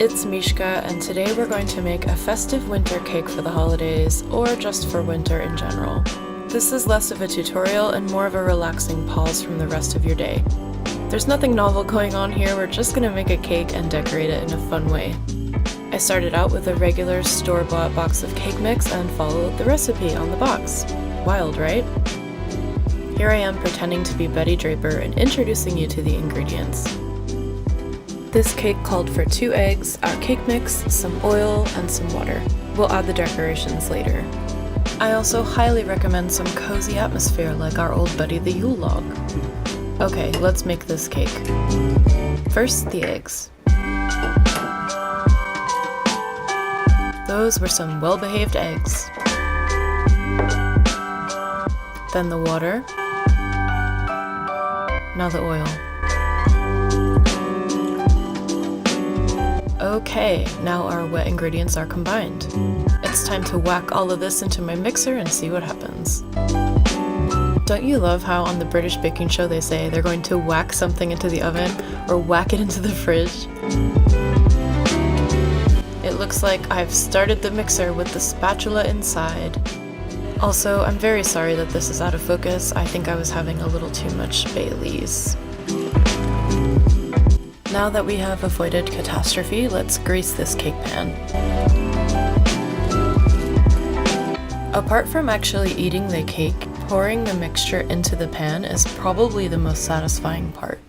it's Mishka, and today we're going to make a festive winter cake for the holidays, or just for winter in general. This is less of a tutorial and more of a relaxing pause from the rest of your day. There's nothing novel going on here, we're just gonna make a cake and decorate it in a fun way. I started out with a regular store-bought box of cake mix and followed the recipe on the box. Wild, right? Here I am pretending to be Betty Draper and introducing you to the ingredients. This cake called for 2 eggs, our cake mix, some oil, and some water. We'll add the decorations later. I also highly recommend some cozy atmosphere like our old buddy the Yule log. Okay, let's make this cake. First, the eggs. Those were some well-behaved eggs. Then the water. Now the oil. Okay, now our wet ingredients are combined. It's time to whack all of this into my mixer and see what happens. Don't you love how on the British baking show they say they're going to whack something into the oven or whack it into the fridge? It looks like I've started the mixer with the spatula inside. Also, I'm very sorry that this is out of focus. I think I was having a little too much Baileys. Now that we have avoided catastrophe, let's grease this cake pan. Apart from actually eating the cake, pouring the mixture into the pan is probably the most satisfying part.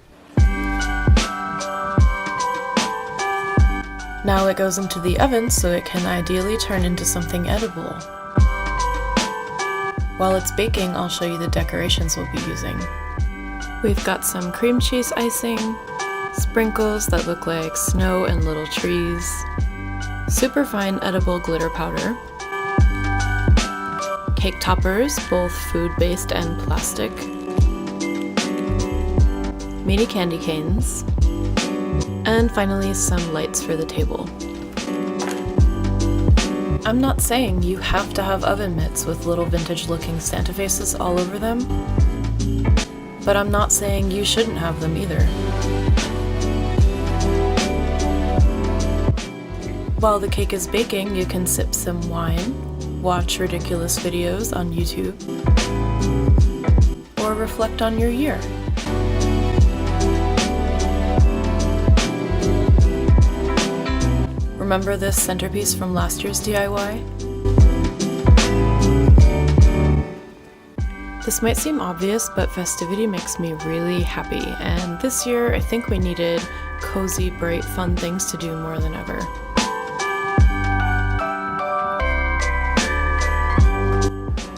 Now it goes into the oven so it can ideally turn into something edible. While it's baking, I'll show you the decorations we'll be using. We've got some cream cheese icing, sprinkles that look like snow and little trees, super fine edible glitter powder, cake toppers, both food-based and plastic, mini candy canes, and finally some lights for the table. I'm not saying you have to have oven mitts with little vintage-looking Santa faces all over them, but I'm not saying you shouldn't have them either. While the cake is baking, you can sip some wine, watch ridiculous videos on YouTube, or reflect on your year. Remember this centerpiece from last year's DIY? This might seem obvious, but festivity makes me really happy, and this year I think we needed cozy, bright, fun things to do more than ever.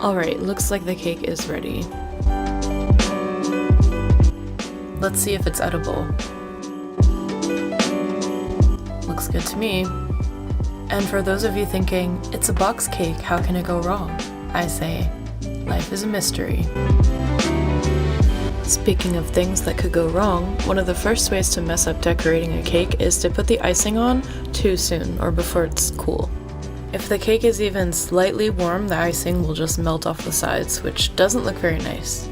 Alright, looks like the cake is ready. Let's see if it's edible. Looks good to me. And for those of you thinking, it's a box cake, how can it go wrong? I say, life is a mystery. Speaking of things that could go wrong, one of the first ways to mess up decorating a cake is to put the icing on too soon or before it's cool. If the cake is even slightly warm, the icing will just melt off the sides, which doesn't look very nice.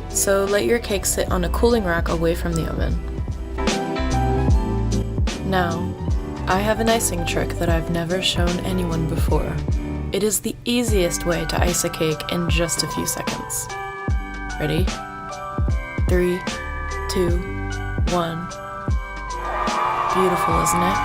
So let your cake sit on a cooling rack away from the oven. Now, I have an icing trick that I've never shown anyone before. It is the easiest way to ice a cake in just a few seconds. Ready? 3, 2, 1. Beautiful, isn't it?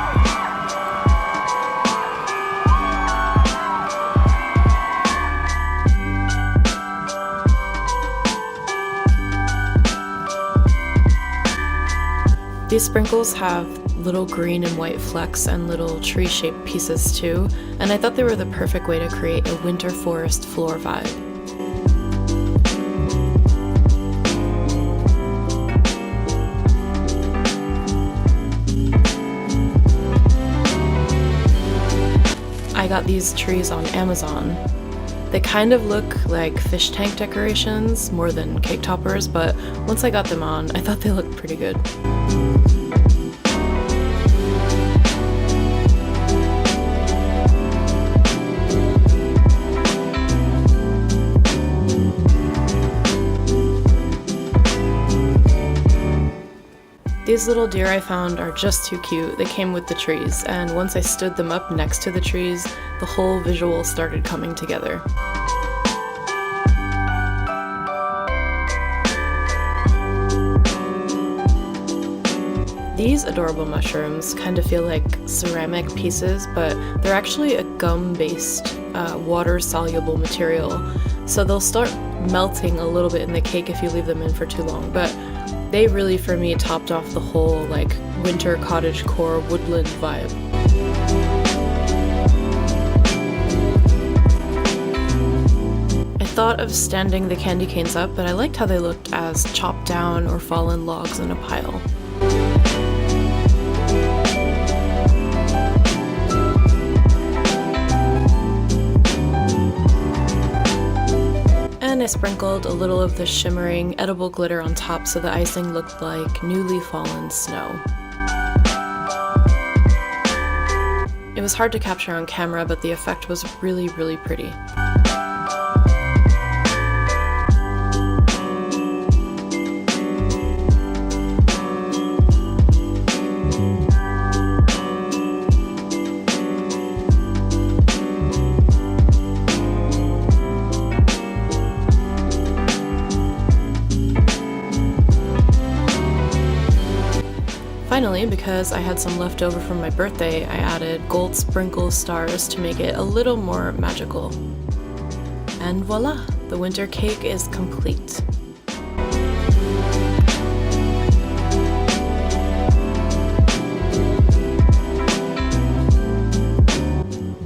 These sprinkles have little green and white flecks and little tree-shaped pieces too, and I thought they were the perfect way to create a winter forest floor vibe. I got these trees on Amazon. They kind of look like fish tank decorations more than cake toppers, but once I got them on, I thought they looked pretty good. These little deer I found are just too cute. They came with the trees, and once I stood them up next to the trees, the whole visual started coming together. These adorable mushrooms kind of feel like ceramic pieces, but they're actually a gum-based, water-soluble material, so they'll start melting a little bit in the cake if you leave them in for too long, but they really, for me, topped off the whole, like, winter cottagecore woodland vibe. I thought of standing the candy canes up, but I liked how they looked as chopped down or fallen logs in a pile. And I sprinkled a little of the shimmering edible glitter on top so the icing looked like newly fallen snow. It was hard to capture on camera, but the effect was really, really pretty. Finally, because I had some left over from my birthday, I added gold sprinkle stars to make it a little more magical. And voila! The winter cake is complete.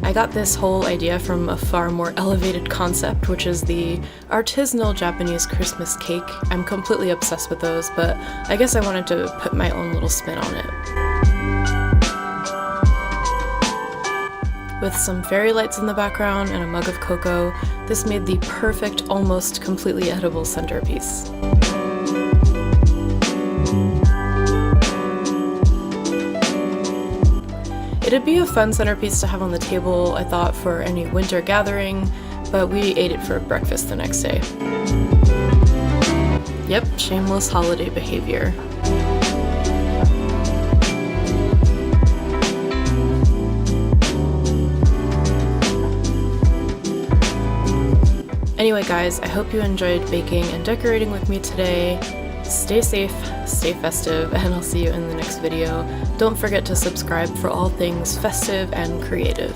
I got this whole idea from a far more elevated concept, which is the artisanal Japanese Christmas cake. I'm completely obsessed with those, but I guess I wanted to put my own little spin on it. With some fairy lights in the background and a mug of cocoa, this made the perfect, almost completely edible centerpiece. It'd be a fun centerpiece to have on the table, I thought, for any winter gathering, but we ate it for breakfast the next day. Yep, shameless holiday behavior. Anyway guys, I hope you enjoyed baking and decorating with me today. Stay safe, stay festive, and I'll see you in the next video. Don't forget to subscribe for all things festive and creative.